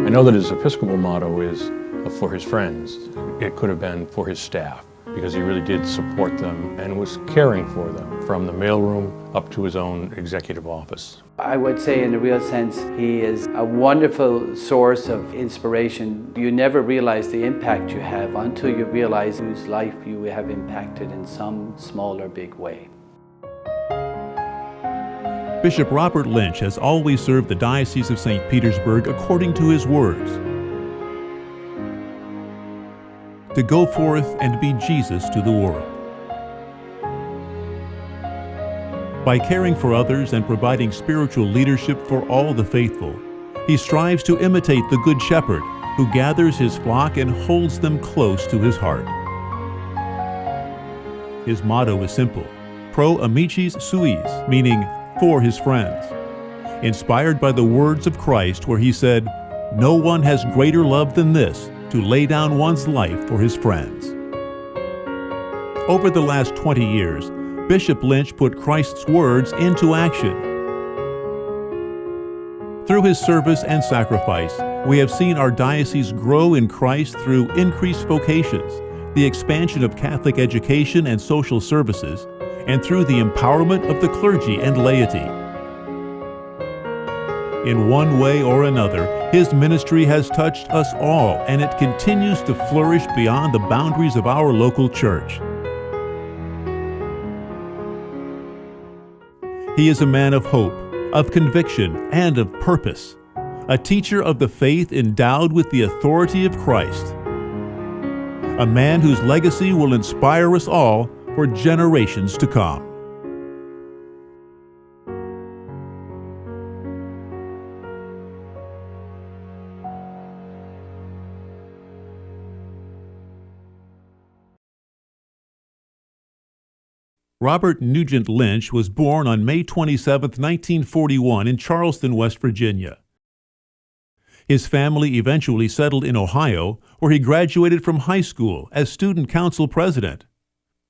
I know that his Episcopal motto is for his friends. It could have been for his staff, because he really did support them and was caring for them from the mailroom up to his own executive office. I would say in a real sense, he is a wonderful source of inspiration. You never realize the impact you have until you realize whose life you have impacted in some small or big way. Bishop Robert Lynch has always served the Diocese of St. Petersburg according to his words: to go forth and be Jesus to the world. By caring for others and providing spiritual leadership for all the faithful, he strives to imitate the Good Shepherd who gathers his flock and holds them close to his heart. His motto is simple: Pro Amicis Suis, meaning for his friends, inspired by the words of Christ where he said, "No one has greater love than this, to lay down one's life for his friends." Over the last 20 years, Bishop Lynch put Christ's words into action. Through his service and sacrifice, we have seen our diocese grow in Christ through increased vocations, the expansion of Catholic education and social services, and through the empowerment of the clergy and laity. In one way or another, his ministry has touched us all, and it continues to flourish beyond the boundaries of our local church. He is a man of hope, of conviction, and of purpose, a teacher of the faith endowed with the authority of Christ, a man whose legacy will inspire us all for generations to come. Robert Nugent Lynch was born on May 27, 1941 in Charleston, West Virginia. His family eventually settled in Ohio, where he graduated from high school as student council president.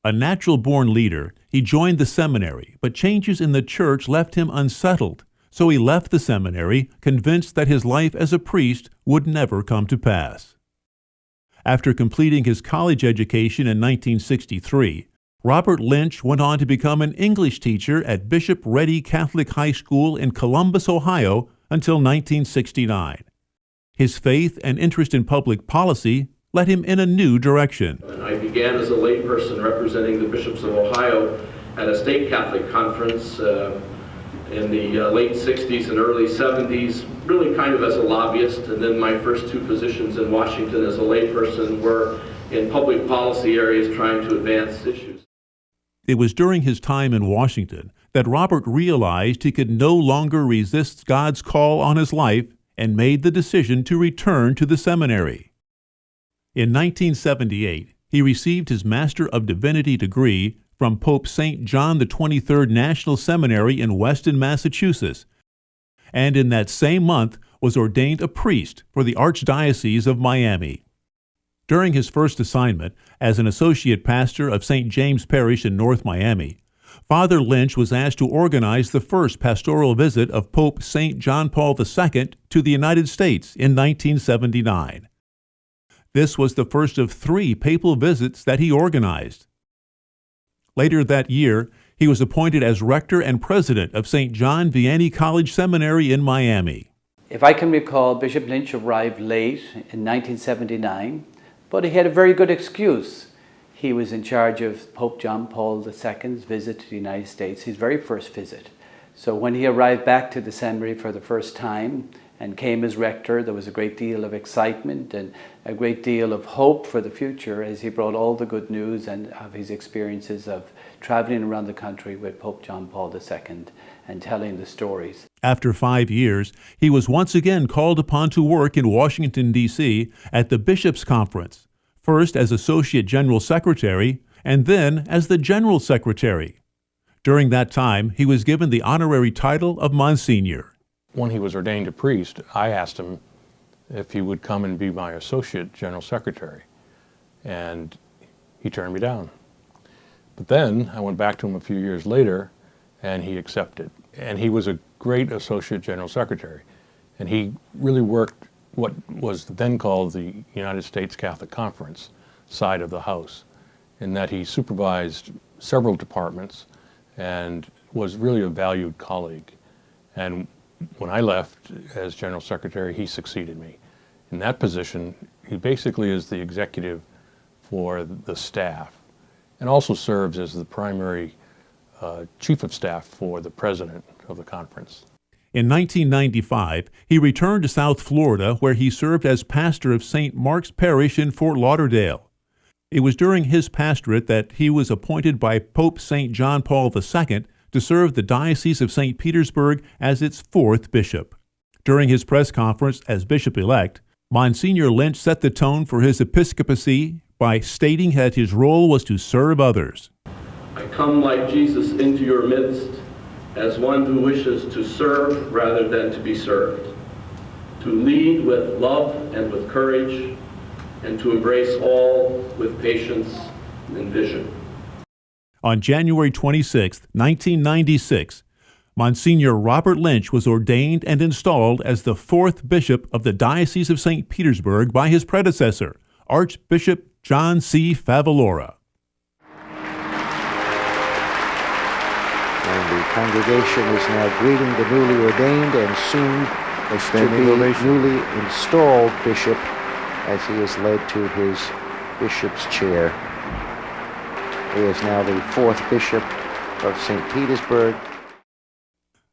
A natural-born leader, he joined the seminary, but changes in the church left him unsettled, so he left the seminary, convinced that his life as a priest would never come to pass. After completing his college education in 1963, Robert Lynch went on to become an English teacher at Bishop Ready Catholic High School in Columbus, Ohio, until 1969. His faith and interest in public policy led him in a new direction. And I began as a layperson representing the bishops of Ohio at a state Catholic conference in the late 60s and early 70s, really kind of as a lobbyist, and then my first two positions in Washington as a layperson were in public policy areas trying to advance issues. It was during his time in Washington that Robert realized he could no longer resist God's call on his life and made the decision to return to the seminary. In 1978, he received his Master of Divinity degree from Pope St. John XXIII National Seminary in Weston, Massachusetts, and in that same month was ordained a priest for the Archdiocese of Miami. During his first assignment as an associate pastor of St. James Parish in North Miami, Father Lynch was asked to organize the first pastoral visit of Pope St. John Paul II to the United States in 1979. This was the first of 3 papal visits that he organized. Later that year, he was appointed as rector and president of St. John Vianney College Seminary in Miami. If I can recall, Bishop Lynch arrived late in 1979, but he had a very good excuse. He was in charge of Pope John Paul II's visit to the United States, his very first visit. So when he arrived back to the seminary for the first time and came as rector, there was a great deal of excitement and a great deal of hope for the future as he brought all the good news and of his experiences of traveling around the country with Pope John Paul II and telling the stories. After 5 years, he was once again called upon to work in Washington, D.C. at the Bishops' Conference, first as Associate General Secretary and then as the General Secretary. During that time, he was given the honorary title of Monsignor. When he was ordained a priest, I asked him if he would come and be my Associate General Secretary, and he turned me down. But then I went back to him a few years later, and he accepted. And he was a great Associate General Secretary, and he really worked what was then called the United States Catholic Conference side of the House, in that he supervised several departments and was really a valued colleague. And when I left as General Secretary, he succeeded me. In that position, he basically is the executive for the staff and also serves as the primary chief of staff for the president of the conference. In 1995, he returned to South Florida, where he served as pastor of St. Mark's Parish in Fort Lauderdale. It was during his pastorate that he was appointed by Pope St. John Paul II to serve the Diocese of St. Petersburg as its fourth bishop. During his press conference as bishop-elect, Monsignor Lynch set the tone for his episcopacy by stating that his role was to serve others. I come like Jesus into your midst as one who wishes to serve rather than to be served, to lead with love and with courage, and to embrace all with patience and vision. On January 26, 1996, Monsignor Robert Lynch was ordained and installed as the fourth bishop of the Diocese of St. Petersburg by his predecessor, Archbishop John C. Favalora. And the congregation is now greeting the newly ordained and soon to be newly installed bishop as he is led to his bishop's chair. He is now the fourth bishop of St. Petersburg.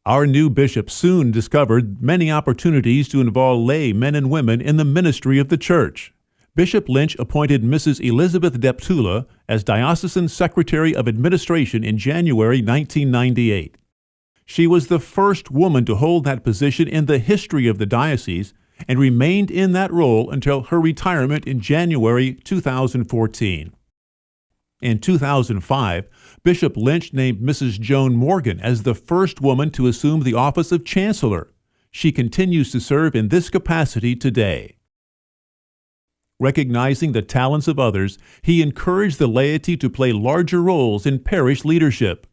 Our new bishop soon discovered many opportunities to involve lay men and women in the ministry of the church. Bishop Lynch appointed Mrs. Elizabeth Deptula as Diocesan Secretary of Administration in January 1998. She was the first woman to hold that position in the history of the diocese and remained in that role until her retirement in January 2014. In 2005, Bishop Lynch named Mrs. Joan Morgan as the first woman to assume the office of Chancellor. She continues to serve in this capacity today. Recognizing the talents of others, he encouraged the laity to play larger roles in parish leadership.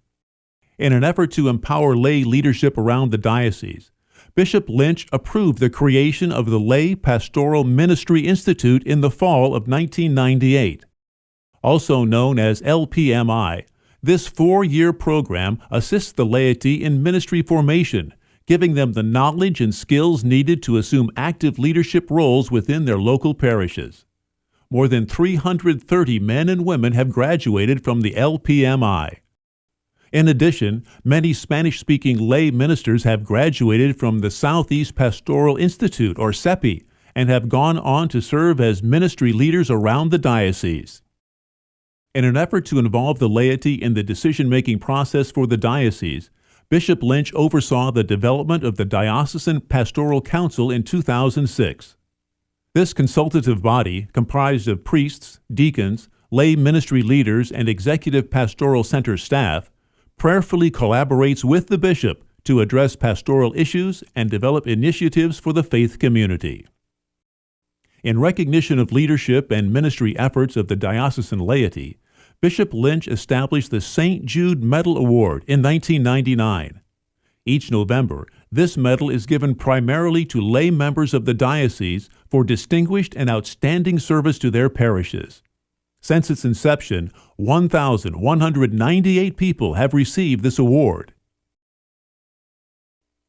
In an effort to empower lay leadership around the diocese, Bishop Lynch approved the creation of the Lay Pastoral Ministry Institute in the fall of 1998. Also known as LPMI, this 4-year program assists the laity in ministry formation, giving them the knowledge and skills needed to assume active leadership roles within their local parishes. More than 330 men and women have graduated from the LPMI. In addition, many Spanish-speaking lay ministers have graduated from the Southeast Pastoral Institute, or SEPI, and have gone on to serve as ministry leaders around the diocese. In an effort to involve the laity in the decision-making process for the diocese, Bishop Lynch oversaw the development of the Diocesan Pastoral Council in 2006. This consultative body, comprised of priests, deacons, lay ministry leaders, and executive pastoral center staff, prayerfully collaborates with the bishop to address pastoral issues and develop initiatives for the faith community. In recognition of leadership and ministry efforts of the diocesan laity, Bishop Lynch established the St. Jude Medal Award in 1999. Each November, this medal is given primarily to lay members of the diocese for distinguished and outstanding service to their parishes. Since its inception, 1,198 people have received this award.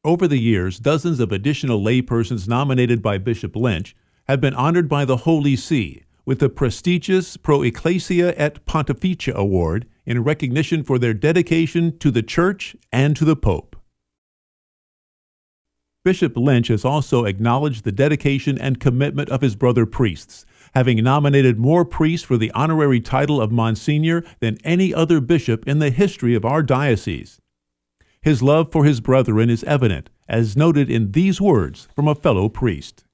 Over the years, dozens of additional laypersons nominated by Bishop Lynch have been honored by the Holy See with the prestigious Pro Ecclesia et Pontificia Award in recognition for their dedication to the Church and to the Pope. Bishop Lynch has also acknowledged the dedication and commitment of his brother priests, having nominated more priests for the honorary title of Monsignor than any other bishop in the history of our diocese. His love for his brethren is evident, as noted in these words from a fellow priest.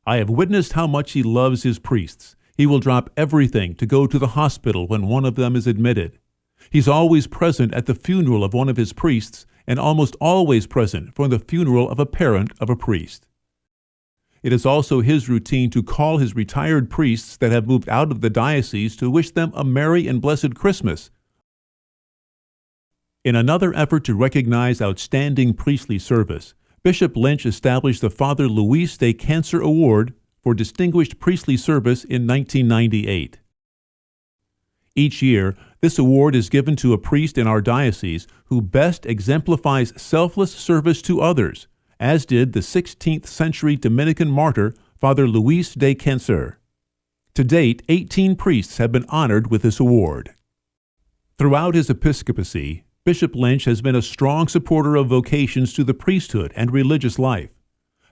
I have witnessed how much he loves his priests. He will drop everything to go to the hospital when one of them is admitted. He's always present at the funeral of one of his priests and almost always present for the funeral of a parent of a priest. It is also his routine to call his retired priests that have moved out of the diocese to wish them a merry and blessed Christmas. In another effort to recognize outstanding priestly service, Bishop Lynch established the Father Luis de Cancer Award for Distinguished Priestly Service in 1998. Each year, this award is given to a priest in our diocese who best exemplifies selfless service to others, as did the 16th century Dominican martyr, Father Luis de Cancer. To date, 18 priests have been honored with this award. Throughout his episcopacy, Bishop Lynch has been a strong supporter of vocations to the priesthood and religious life.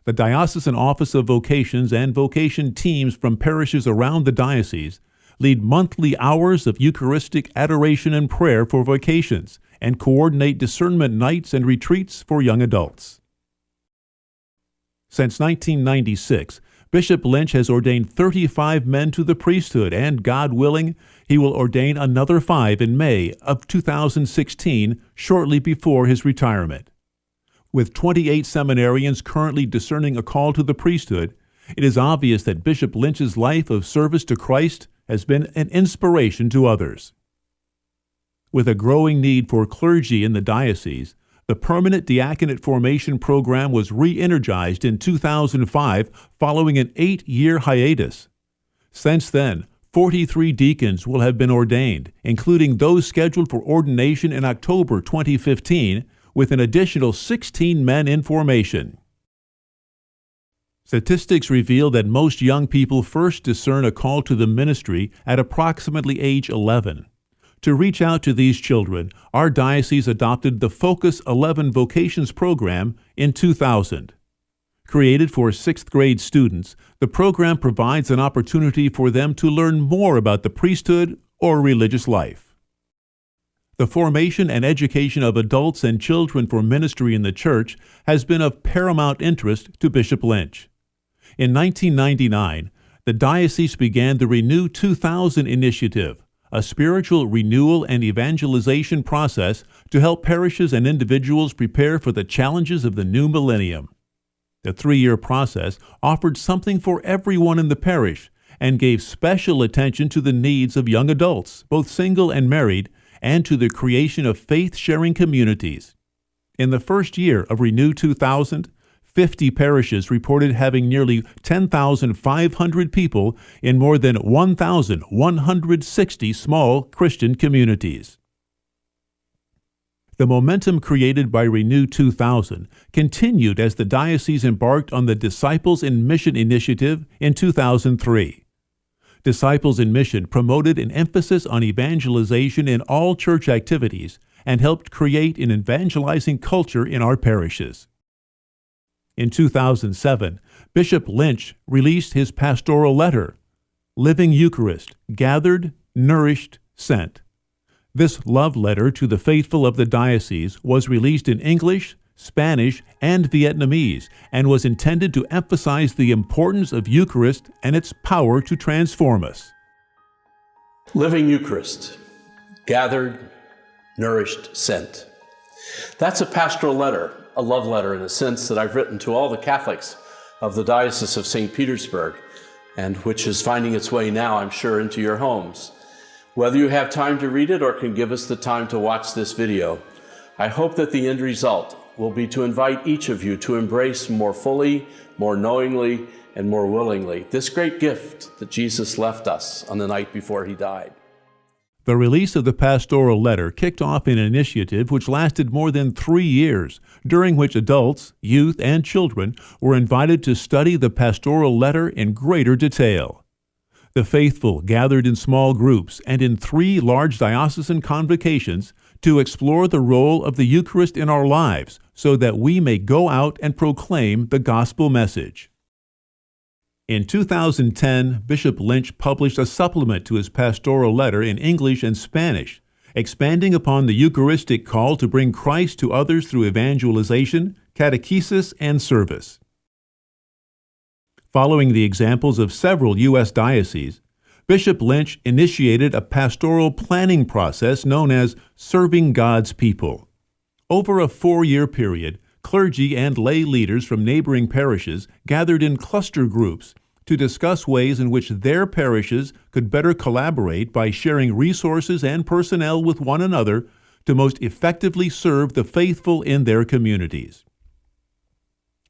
The Diocesan Office of Vocations and vocation teams from parishes around the diocese lead monthly hours of Eucharistic adoration and prayer for vocations and coordinate discernment nights and retreats for young adults. Since 1996, Bishop Lynch has ordained 35 men to the priesthood, and, God willing, he will ordain another 5 in May of 2016, shortly before his retirement. With 28 seminarians currently discerning a call to the priesthood, it is obvious that Bishop Lynch's life of service to Christ has been an inspiration to others. With a growing need for clergy in the diocese, the Permanent Diaconate Formation Program was re-energized in 2005 following an 8-year hiatus. Since then, 43 deacons will have been ordained, including those scheduled for ordination in October 2015, with an additional 16 men in formation. Statistics reveal that most young people first discern a call to the ministry at approximately age 11. To reach out to these children, our diocese adopted the Focus 11 Vocations program in 2000. Created for 6th grade students, the program provides an opportunity for them to learn more about the priesthood or religious life. The formation and education of adults and children for ministry in the Church has been of paramount interest to Bishop Lynch. In 1999, the diocese began the Renew 2000 initiative, a spiritual renewal and evangelization process to help parishes and individuals prepare for the challenges of the new millennium. The 3-year process offered something for everyone in the parish and gave special attention to the needs of young adults, both single and married, and to the creation of faith-sharing communities. In the first year of Renew 2000, 50 parishes reported having nearly 10,500 people in more than 1,160 small Christian communities. The momentum created by Renew 2000 continued as the diocese embarked on the Disciples in Mission initiative in 2003. Disciples in Mission promoted an emphasis on evangelization in all church activities and helped create an evangelizing culture in our parishes. In 2007, Bishop Lynch released his pastoral letter, Living Eucharist, Gathered, Nourished, Sent. This love letter to the faithful of the diocese was released in English, Spanish, and Vietnamese, and was intended to emphasize the importance of Eucharist and its power to transform us. Living Eucharist, Gathered, Nourished, Sent. That's a pastoral letter, a love letter in a sense, that I've written to all the Catholics of the Diocese of St. Petersburg, and which is finding its way now, I'm sure, into your homes. Whether you have time to read it or can give us the time to watch this video, I hope that the end result will be to invite each of you to embrace more fully, more knowingly, and more willingly this great gift that Jesus left us on the night before he died. The release of the pastoral letter kicked off an initiative which lasted more than 3 years, during which adults, youth, and children were invited to study the pastoral letter in greater detail. The faithful gathered in small groups and in 3 large diocesan convocations to explore the role of the Eucharist in our lives so that we may go out and proclaim the gospel message. In 2010, Bishop Lynch published a supplement to his pastoral letter in English and Spanish, expanding upon the Eucharistic call to bring Christ to others through evangelization, catechesis, and service. Following the examples of several U.S. dioceses, Bishop Lynch initiated a pastoral planning process known as Serving God's People. Over a 4-year period, clergy and lay leaders from neighboring parishes gathered in cluster groups to discuss ways in which their parishes could better collaborate by sharing resources and personnel with one another to most effectively serve the faithful in their communities.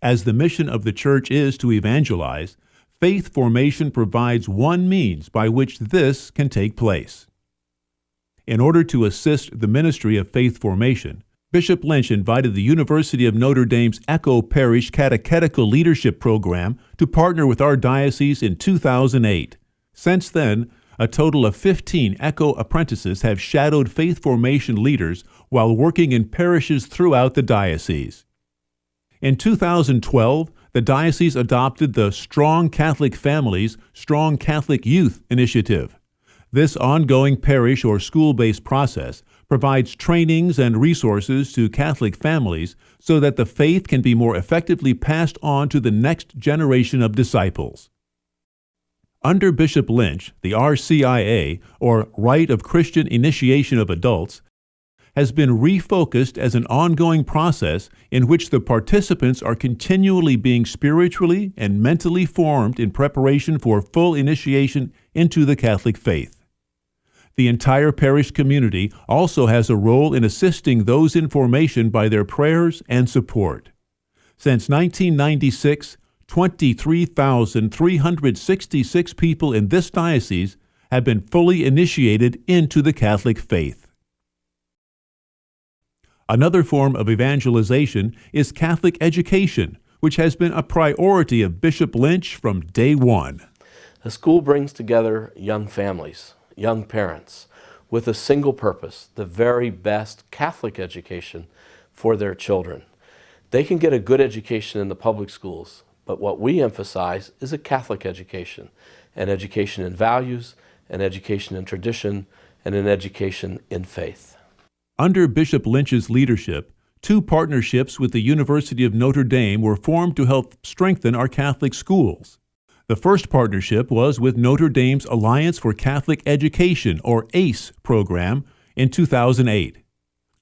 As the mission of the church is to evangelize, faith formation provides one means by which this can take place. In order to assist the ministry of faith formation, Bishop Lynch invited the University of Notre Dame's Echo Parish Catechetical Leadership Program to partner with our diocese in 2008. Since then, a total of 15 Echo apprentices have shadowed faith formation leaders while working in parishes throughout the diocese. In 2012, the diocese adopted the Strong Catholic Families, Strong Catholic Youth initiative. This ongoing parish or school-based process provides trainings and resources to Catholic families so that the faith can be more effectively passed on to the next generation of disciples. Under Bishop Lynch, the RCIA, or Rite of Christian Initiation of Adults, has been refocused as an ongoing process in which the participants are continually being spiritually and mentally formed in preparation for full initiation into the Catholic faith. The entire parish community also has a role in assisting those in formation by their prayers and support. Since 1996, 23,366 people in this diocese have been fully initiated into the Catholic faith. Another form of evangelization is Catholic education, which has been a priority of Bishop Lynch from day one. A school brings together young families, young parents, with a single purpose, the very best Catholic education for their children. They can get a good education in the public schools, but what we emphasize is a Catholic education, an education in values, an education in tradition, and an education in faith. Under Bishop Lynch's leadership, 2 partnerships with the University of Notre Dame were formed to help strengthen our Catholic schools. The first partnership was with Notre Dame's Alliance for Catholic Education, or ACE, program in 2008.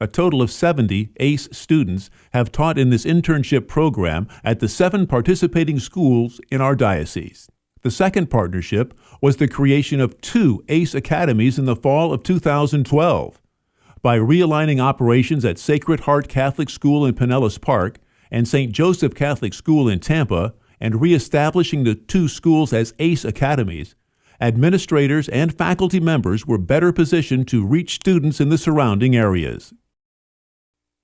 A total of 70 ACE students have taught in this internship program at the 7 participating schools in our diocese. The second partnership was the creation of 2 ACE academies in the fall of 2012. By realigning operations at Sacred Heart Catholic School in Pinellas Park and St. Joseph Catholic School in Tampa, and reestablishing the 2 schools as ACE academies, administrators and faculty members were better positioned to reach students in the surrounding areas.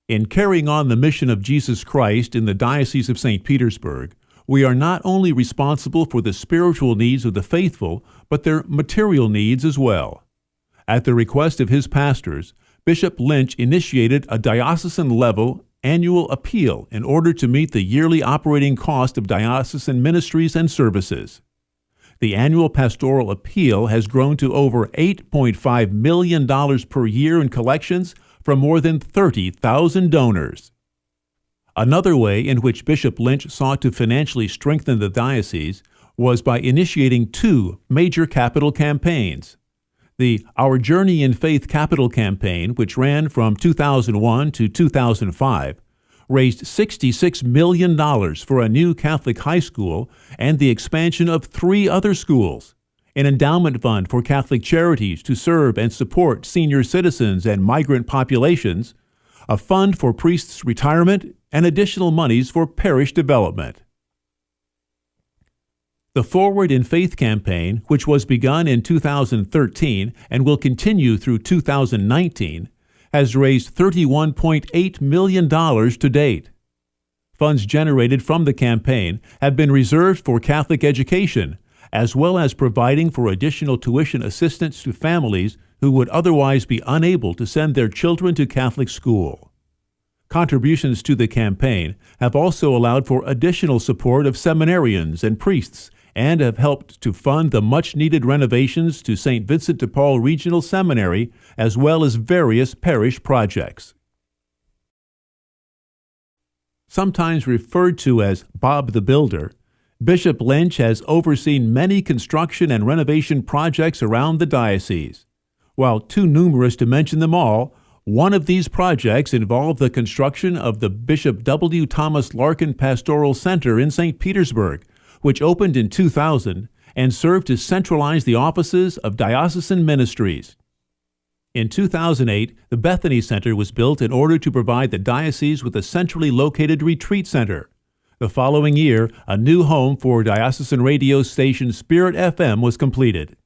In carrying on the mission of Jesus Christ in the Diocese of St. Petersburg, we are not only responsible for the spiritual needs of the faithful, but their material needs as well. At the request of his pastors, Bishop Lynch initiated a diocesan-level annual appeal in order to meet the yearly operating cost of diocesan ministries and services. The annual pastoral appeal has grown to over $8.5 million per year in collections from more than 30,000 donors. Another way in which Bishop Lynch sought to financially strengthen the diocese was by initiating 2 major capital campaigns. The Our Journey in Faith capital campaign, which ran from 2001 to 2005, raised $66 million for a new Catholic high school and the expansion of 3 other schools, an endowment fund for Catholic charities to serve and support senior citizens and migrant populations, a fund for priests' retirement, and additional monies for parish development. The Forward in Faith campaign, which was begun in 2013 and will continue through 2019, has raised $31.8 million to date. Funds generated from the campaign have been reserved for Catholic education, as well as providing for additional tuition assistance to families who would otherwise be unable to send their children to Catholic school. Contributions to the campaign have also allowed for additional support of seminarians and priests and have helped to fund the much-needed renovations to St. Vincent de Paul Regional Seminary, as well as various parish projects. Sometimes referred to as Bob the Builder, Bishop Lynch has overseen many construction and renovation projects around the diocese. While too numerous to mention them all, one of these projects involved the construction of the Bishop W. Thomas Larkin Pastoral Center in St. Petersburg, which opened in 2000 and served to centralize the offices of diocesan ministries. In 2008, the Bethany Center was built in order to provide the diocese with a centrally located retreat center. The following year, a new home for diocesan radio station Spirit FM was completed.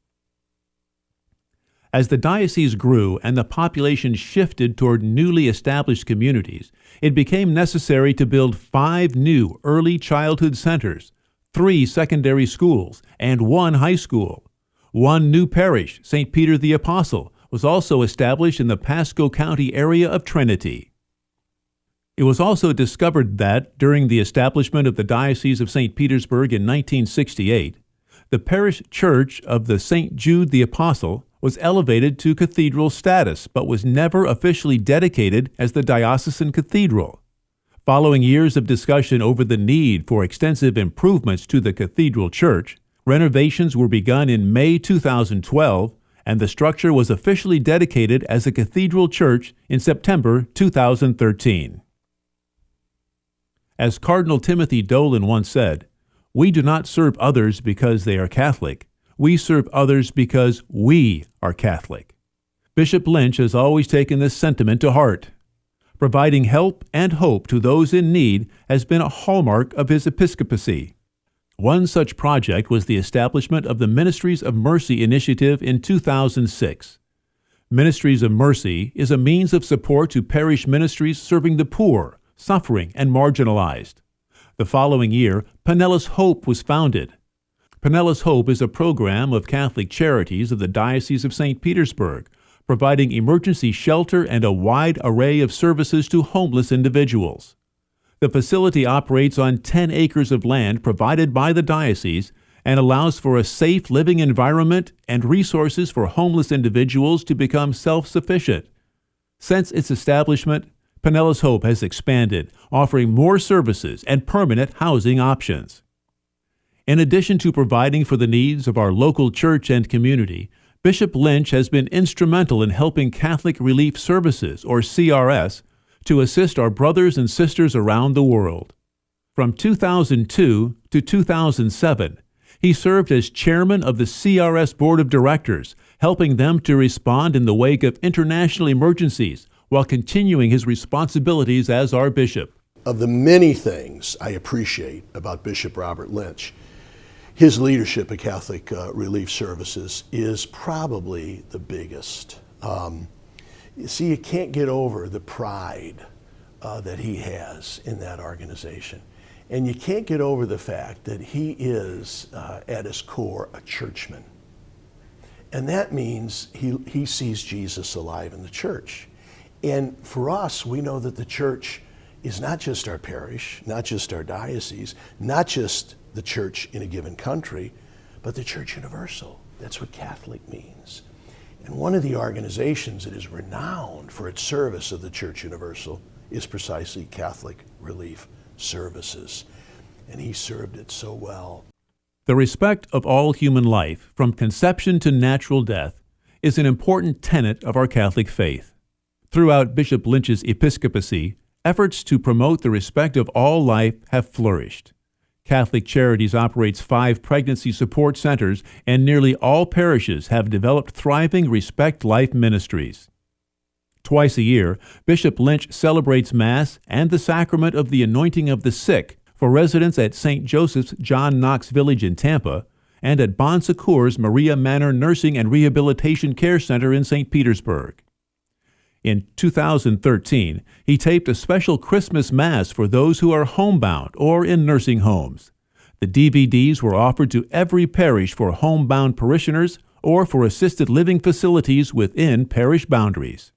As the diocese grew and the population shifted toward newly established communities, it became necessary to build 5 new early childhood centers, 3 secondary schools, and 1 high school. 1 new parish, St. Peter the Apostle, was also established in the Pasco County area of Trinity. It was also discovered that, during the establishment of the Diocese of St. Petersburg in 1968, the parish church of the St. Jude the Apostle was elevated to cathedral status, but was never officially dedicated as the diocesan cathedral. Following years of discussion over the need for extensive improvements to the cathedral church, renovations were begun in May 2012, and the structure was officially dedicated as a cathedral church in September 2013. As Cardinal Timothy Dolan once said, "We do not serve others because they are Catholic. We serve others because we are Catholic." Bishop Lynch has always taken this sentiment to heart. Providing help and hope to those in need has been a hallmark of his episcopacy. One such project was the establishment of the Ministries of Mercy initiative in 2006. Ministries of Mercy is a means of support to parish ministries serving the poor, suffering, and marginalized. The following year, Pinellas Hope was founded. Pinellas Hope is a program of Catholic Charities of the Diocese of St. Petersburg, providing emergency shelter and a wide array of services to homeless individuals. The facility operates on 10 acres of land provided by the diocese and allows for a safe living environment and resources for homeless individuals to become self-sufficient. Since its establishment, Pinellas Hope has expanded, offering more services and permanent housing options. In addition to providing for the needs of our local church and community, Bishop Lynch has been instrumental in helping Catholic Relief Services, or CRS, to assist our brothers and sisters around the world. From 2002 to 2007, he served as chairman of the CRS Board of Directors, helping them to respond in the wake of international emergencies while continuing his responsibilities as our bishop. Of the many things I appreciate about Bishop Robert Lynch, his leadership at Catholic Relief Services is probably the biggest. You see, you can't get over the pride that he has in that organization. And you can't get over the fact that he is, at his core, a churchman. And that means he sees Jesus alive in the church. And for us, we know that the church is not just our parish, not just our diocese, not just the church in a given country, but the church universal. That's what Catholic means. And one of the organizations that is renowned for its service of the church universal is precisely Catholic Relief Services. And he served it so well. The respect of all human life, from conception to natural death, is an important tenet of our Catholic faith. Throughout Bishop Lynch's episcopacy, efforts to promote the respect of all life have flourished. Catholic Charities operates 5 pregnancy support centers, and nearly all parishes have developed thriving Respect Life ministries. Twice a year, Bishop Lynch celebrates Mass and the sacrament of the anointing of the sick for residents at St. Joseph's John Knox Village in Tampa and at Bon Secours Maria Manor Nursing and Rehabilitation Care Center in St. Petersburg. In 2013, he taped a special Christmas Mass for those who are homebound or in nursing homes. The DVDs were offered to every parish for homebound parishioners or for assisted living facilities within parish boundaries.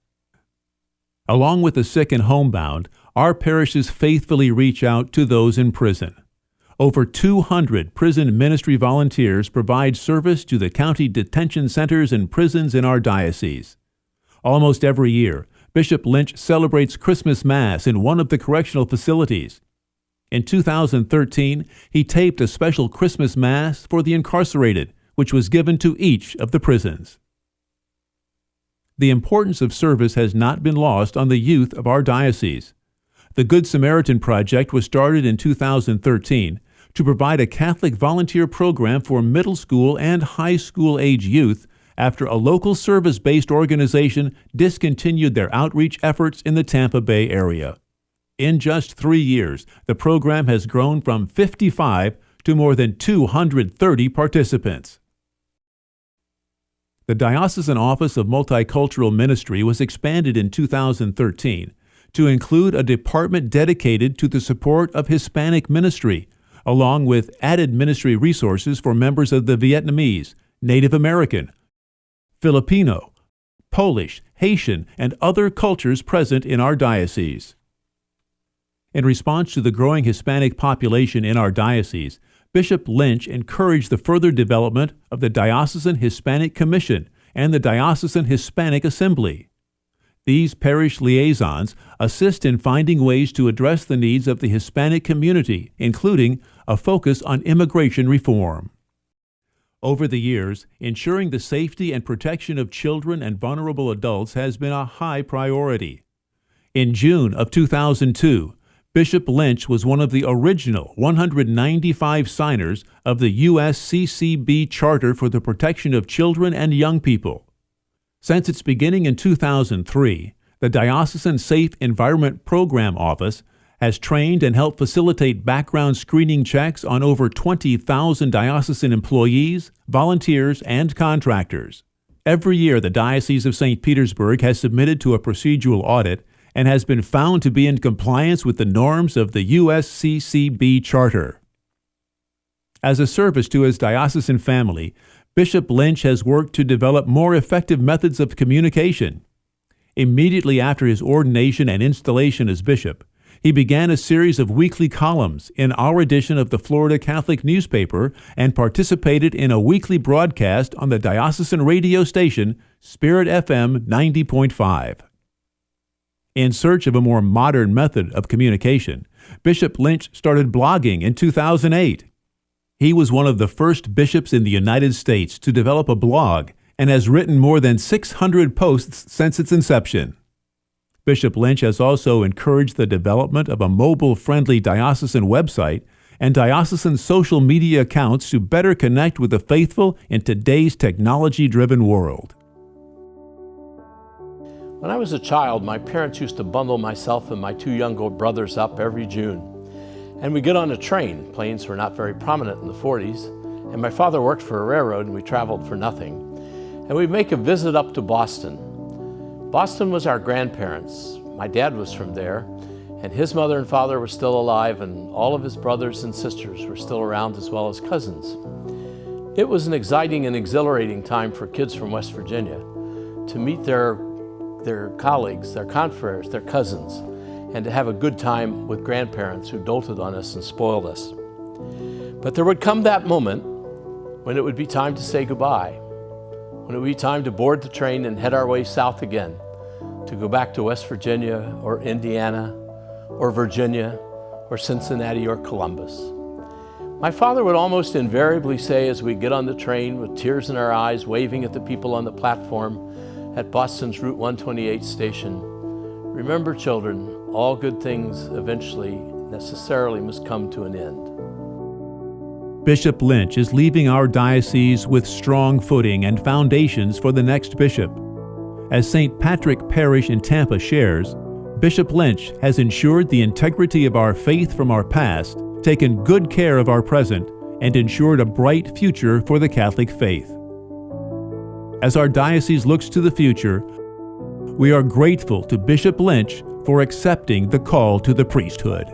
Along with the sick and homebound, our parishes faithfully reach out to those in prison. Over 200 prison ministry volunteers provide service to the county detention centers and prisons in our diocese. Almost every year, Bishop Lynch celebrates Christmas Mass in one of the correctional facilities. In 2013, he taped a special Christmas Mass for the incarcerated, which was given to each of the prisons. The importance of service has not been lost on the youth of our diocese. The Good Samaritan Project was started in 2013 to provide a Catholic volunteer program for middle school and high school age youth after a local service-based organization discontinued their outreach efforts in the Tampa Bay area. In just 3 years, the program has grown from 55 to more than 230 participants. The Diocesan Office of Multicultural Ministry was expanded in 2013 to include a department dedicated to the support of Hispanic ministry, along with added ministry resources for members of the Vietnamese, Native American, Filipino, Polish, Haitian, and other cultures present in our diocese. In response to the growing Hispanic population in our diocese, Bishop Lynch encouraged the further development of the Diocesan Hispanic Commission and the Diocesan Hispanic Assembly. These parish liaisons assist in finding ways to address the needs of the Hispanic community, including a focus on immigration reform. Over the years, ensuring the safety and protection of children and vulnerable adults has been a high priority. In June of 2002, Bishop Lynch was one of the original 195 signers of the USCCB Charter for the Protection of Children and Young People. Since its beginning in 2003, the Diocesan Safe Environment Program Office has trained and helped facilitate background screening checks on over 20,000 diocesan employees, volunteers, and contractors. Every year, the Diocese of St. Petersburg has submitted to a procedural audit and has been found to be in compliance with the norms of the USCCB Charter. As a service to his diocesan family, Bishop Lynch has worked to develop more effective methods of communication. Immediately after his ordination and installation as bishop, he began a series of weekly columns in our edition of the Florida Catholic newspaper and participated in a weekly broadcast on the diocesan radio station Spirit FM 90.5. In search of a more modern method of communication, Bishop Lynch started blogging in 2008. He was one of the first bishops in the United States to develop a blog and has written more than 600 posts since its inception. Bishop Lynch has also encouraged the development of a mobile-friendly diocesan website and diocesan social media accounts to better connect with the faithful in today's technology-driven world. When I was a child, my parents used to bundle myself and my 2 younger brothers up every June. And we'd get on a train. Planes were not very prominent in the 40s. And my father worked for a railroad and we traveled for nothing. And we'd make a visit up to Boston. Boston was our grandparents. My dad was from there, and his mother and father were still alive, and all of his brothers and sisters were still around, as well as cousins. It was an exciting and exhilarating time for kids from West Virginia to meet their colleagues, their confreres, their cousins, and to have a good time with grandparents who doted on us and spoiled us. But there would come that moment when it would be time to say goodbye, when it would be time to board the train and head our way south again, to go back to West Virginia or Indiana or Virginia or Cincinnati or Columbus. My father would almost invariably say as we get on the train with tears in our eyes, waving at the people on the platform at Boston's Route 128 station, "Remember, children, all good things eventually necessarily must come to an end." Bishop Lynch is leaving our diocese with strong footing and foundations for the next bishop. As St. Patrick Parish in Tampa shares, Bishop Lynch has ensured the integrity of our faith from our past, taken good care of our present, and ensured a bright future for the Catholic faith. As our diocese looks to the future, we are grateful to Bishop Lynch for accepting the call to the priesthood.